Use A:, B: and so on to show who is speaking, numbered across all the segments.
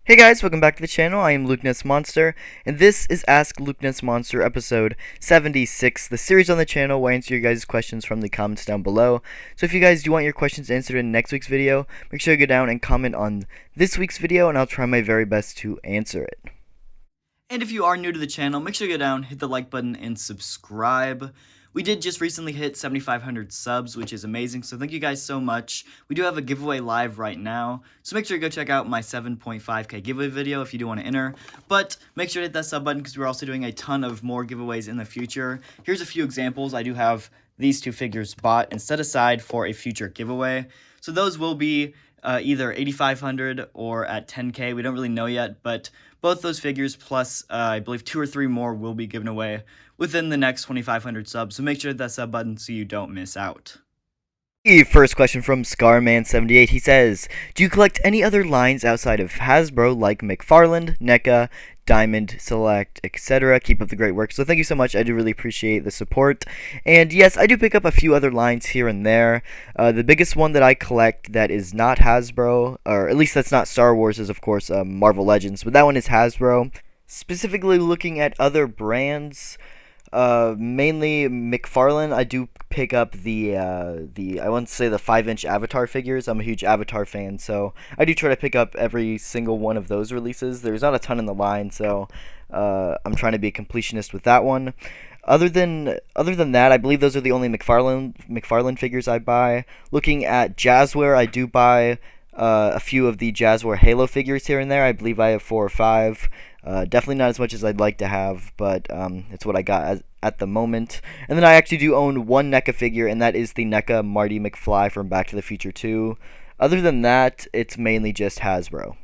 A: Hey guys, welcome back to the channel. I am Luke Monster, and this is Ask Luke Monster episode 76, the series on the channel where I answer your guys' questions from the comments down below. So if you guys do want your questions answered in next week's video, make sure to go down and comment on this week's video, and I'll try my very best to answer it. And if you are new to the channel, make sure to go down, hit the like button, and subscribe. We did just recently hit 7,500 subs, which is amazing, so thank you guys so much. We do have a giveaway live right now, so make sure to go check out my 7.5k giveaway video if you do want to enter. But make sure to hit that sub button because we're also doing a ton of more giveaways in the future. Here's a few examples. I do have these two figures bought and set aside for a future giveaway. So those will be either 8,500 or at 10k. We don't really know yet, but both those figures plus I believe 2 or 3 more will be given away within the next 2,500 subs, so make sure to hit that sub button so you don't miss out. The first question from Scarman78, he says, do you collect any other lines outside of Hasbro like McFarlane, NECA, Diamond, Select, etc.? Keep up the great work. So thank you so much. I do really appreciate the support. And yes, I do pick up a few other lines here and there. The biggest one that I collect that is not Hasbro, or at least that's not Star Wars, is of course Marvel Legends, but that one is Hasbro. Specifically looking at other brands, mainly McFarlane. I do pick up the I want to say the 5-inch Avatar figures. I'm a huge Avatar fan, so I do try to pick up every single one of those releases. There's not a ton in the line, so I'm trying to be a completionist with that one. Other than that, I believe those are the only McFarlane figures I buy. Looking at Jazzware, I do buy a few of the Jazzware Halo figures here and there. I believe I have 4 or 5. Definitely not as much as I'd like to have, but it's what I got at the moment. And then I actually do own one NECA figure, and that is the NECA Marty McFly from Back to the Future 2. Other than that, it's mainly just Hasbro.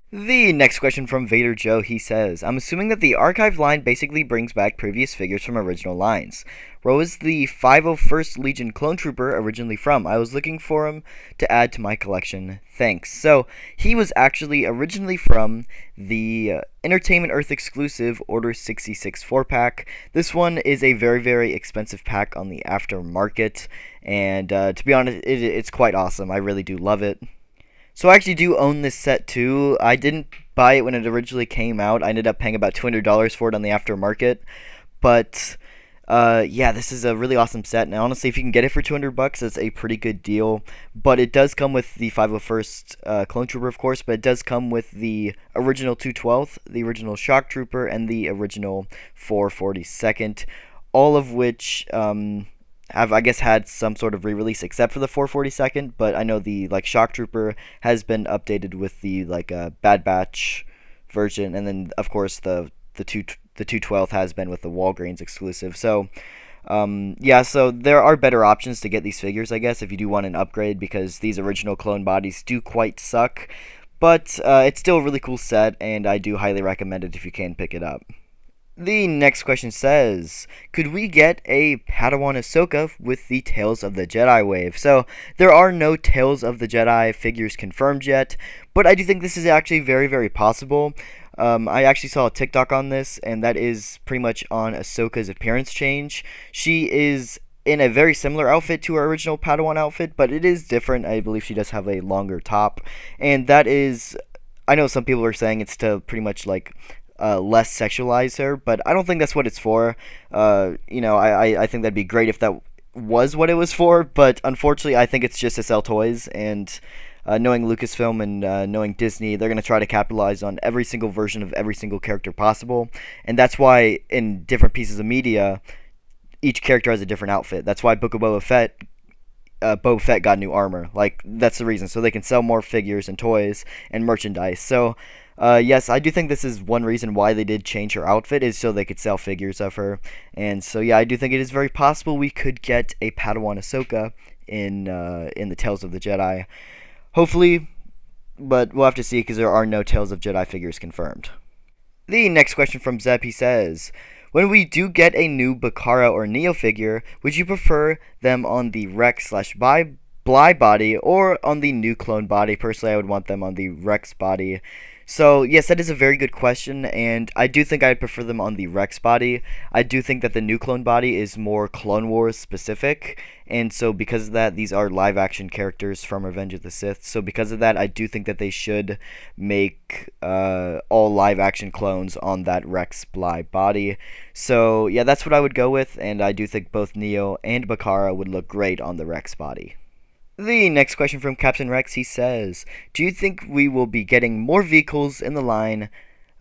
A: The next question from Vader Joe, he says, I'm assuming that the archive line basically brings back previous figures from original lines. Where was the 501st Legion Clone Trooper originally from? I was looking for him to add to my collection. Thanks. So, he was actually originally from the Entertainment Earth exclusive Order 66 4-pack. This one is a very, very expensive pack on the aftermarket, and to be honest, it's quite awesome. I really do love it. So I actually do own this set too. I didn't buy it when it originally came out. I ended up paying about $200 for it on the aftermarket. But yeah, this is a really awesome set. And honestly, if you can get it for $200, that's a pretty good deal. But it does come with the 501st Clone Trooper, of course. But it does come with the original 212th, the original Shock Trooper, and the original 442nd. All of which have, I guess, had some sort of re-release except for the 442nd, but I know the Shock Trooper has been updated with the Bad Batch version, and then of course the 212th has been with the Walgreens exclusive. So yeah, so there are better options to get these figures, I guess, if you do want an upgrade, because these original clone bodies do quite suck, but it's still a really cool set, and I do highly recommend it if you can pick it up. The next question says, could we get a Padawan Ahsoka with the Tales of the Jedi wave? So, there are no Tales of the Jedi figures confirmed yet, but I do think this is actually very, very possible. I actually saw a TikTok on this, and that is pretty much on Ahsoka's appearance change. She is in a very similar outfit to her original Padawan outfit, but it is different. I believe she does have a longer top, and that is, I know some people are saying it's to pretty much less sexualize her, but I don't think that's what it's for. You know, I think that'd be great if that was what it was for, but unfortunately I think it's just to sell toys, and knowing Lucasfilm and knowing Disney, they're going to try to capitalize on every single version of every single character possible, and that's why in different pieces of media, each character has a different outfit. That's why Book of Boba Fett got new armor. That's the reason, so they can sell more figures and toys and merchandise. So yes, I do think this is one reason why they did change her outfit, is so they could sell figures of her. And so yeah, I do think it is very possible we could get a Padawan Ahsoka in the Tales of the Jedi. Hopefully, but we'll have to see because there are no Tales of Jedi figures confirmed. The next question from Zeb, he says, when we do get a new Bakara or Neo figure, would you prefer them on the Rex/Bly body or on the new clone body? Personally, I would want them on the Rex body, So, yes, that is a very good question, and I do think I'd prefer them on the Rex body. I do think that the new clone body is more Clone Wars specific, and so because of that, these are live action characters from Revenge of the Sith. So, because of that, I do think that they should make all live action clones on that Rex Bly body. So, yeah, that's what I would go with, and I do think both Neo and Bakara would look great on the Rex body. The next question from Captain Rex, he says, do you think we will be getting more vehicles in the line,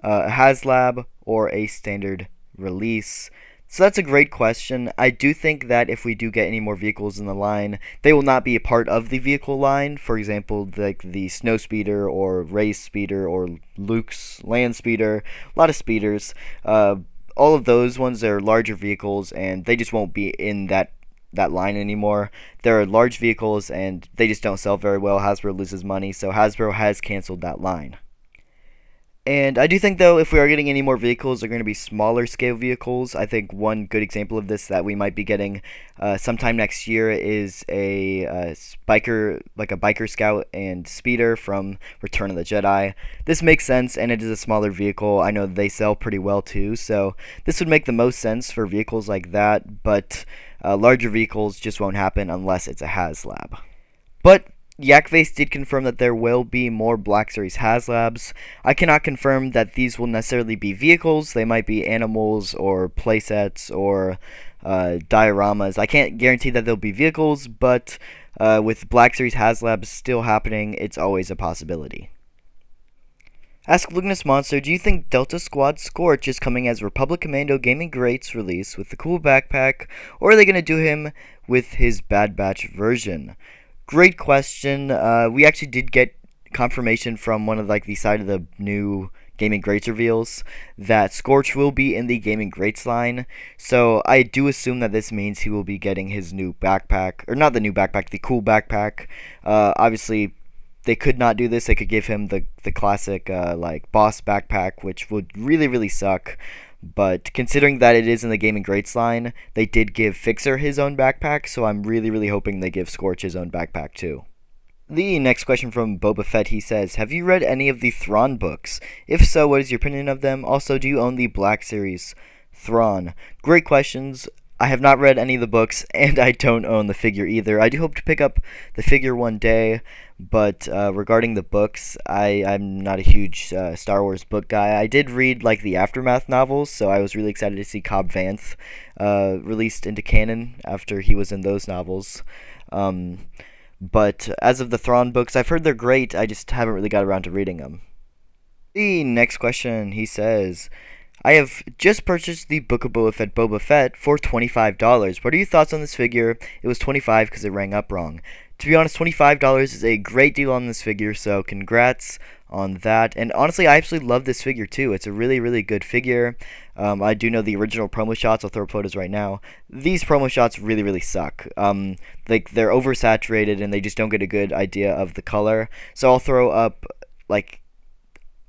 A: a HasLab, or a standard release? So that's a great question. I do think that if we do get any more vehicles in the line, they will not be a part of the vehicle line. For example, like the Snow Speeder or Rey's Speeder or Luke's Land Speeder, a lot of speeders. All of those ones are larger vehicles, and they just won't be in that line anymore. There are large vehicles and they just don't sell very well. Hasbro loses money, so Hasbro has canceled that line. And I do think, though, if we are getting any more vehicles, they're going to be smaller scale vehicles. I think one good example of this that we might be getting sometime next year is a biker scout and speeder from Return of the Jedi. This makes sense, and it is a smaller vehicle. I know they sell pretty well too, so this would make the most sense for vehicles like that. But larger vehicles just won't happen unless it's a HasLab. But Yakface did confirm that there will be more Black Series HasLabs. I cannot confirm that these will necessarily be vehicles. They might be animals or playsets or dioramas. I can't guarantee that they'll be vehicles, but with Black Series HasLabs still happening, it's always a possibility. Ask Lugness Monster, do you think Delta Squad Scorch is coming as Republic Commando Gaming Greats release with the cool backpack, or are they going to do him with his Bad Batch version? Great question. We actually did get confirmation from one of the side of the new Gaming Greats reveals that Scorch will be in the Gaming Greats line. So I do assume that this means he will be getting his new backpack, or not the new backpack, the cool backpack. Obviously, they could not do this. They could give him the classic boss backpack, which would really suck. But considering that it is in the Gaming Greats line, they did give Fixer his own backpack, so I'm really hoping they give Scorch his own backpack too. The next question from Boba Fett, he says, have you read any of the Thrawn books? If so, what is your opinion of them? Also, do you own the Black Series Thrawn? Great questions. I have not read any of the books, and I don't own the figure either. I do hope to pick up the figure one day, but regarding the books, I'm not a huge Star Wars book guy. I did read the Aftermath novels, so I was really excited to see Cobb Vanth released into canon after he was in those novels. But as of the Thrawn books, I've heard they're great, I just haven't really got around to reading them. The next question, he says, I have just purchased the Book of Boba Fett for $25. What are your thoughts on this figure? It was $25 because it rang up wrong. To be honest, $25 is a great deal on this figure, so congrats on that. And honestly, I absolutely love this figure too. It's a really good figure. I do know the original promo shots. I'll throw up photos right now. These promo shots really suck. They're oversaturated and they just don't get a good idea of the color. So I'll throw up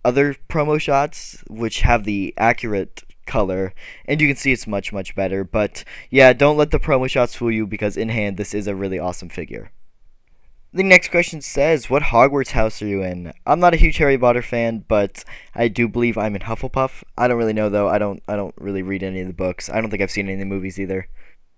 A: other promo shots which have the accurate color, and you can see it's much better. But yeah, don't let the promo shots fool you, because in hand this is a really awesome figure. The next question says, what Hogwarts house are you in? I'm not a huge Harry Potter fan, but I do believe I'm in Hufflepuff. I don't really know though. I don't really read any of the books. I don't think I've seen any of the movies either.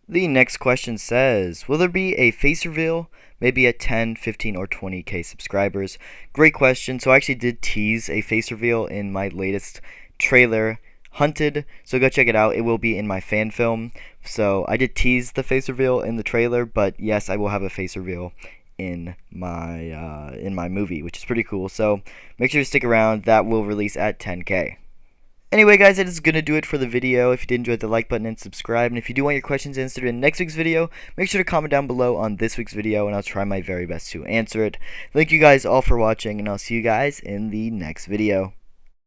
A: The next question says, will there be a face reveal? Maybe at 10, 15, or 20k subscribers? Great question. So I actually did tease a face reveal in my latest trailer, Hunted, so go check it out. It will be in my fan film. So I did tease the face reveal in the trailer, but yes, I will have a face reveal in my movie, which is pretty cool. So make sure to stick around. That will release at 10k. Anyway, guys, that is going to do it for the video. If you did enjoy, the like button and subscribe. And if you do want your questions answered in next week's video, make sure to comment down below on this week's video, and I'll try my very best to answer it. Thank you guys all for watching, and I'll see you guys in the next video.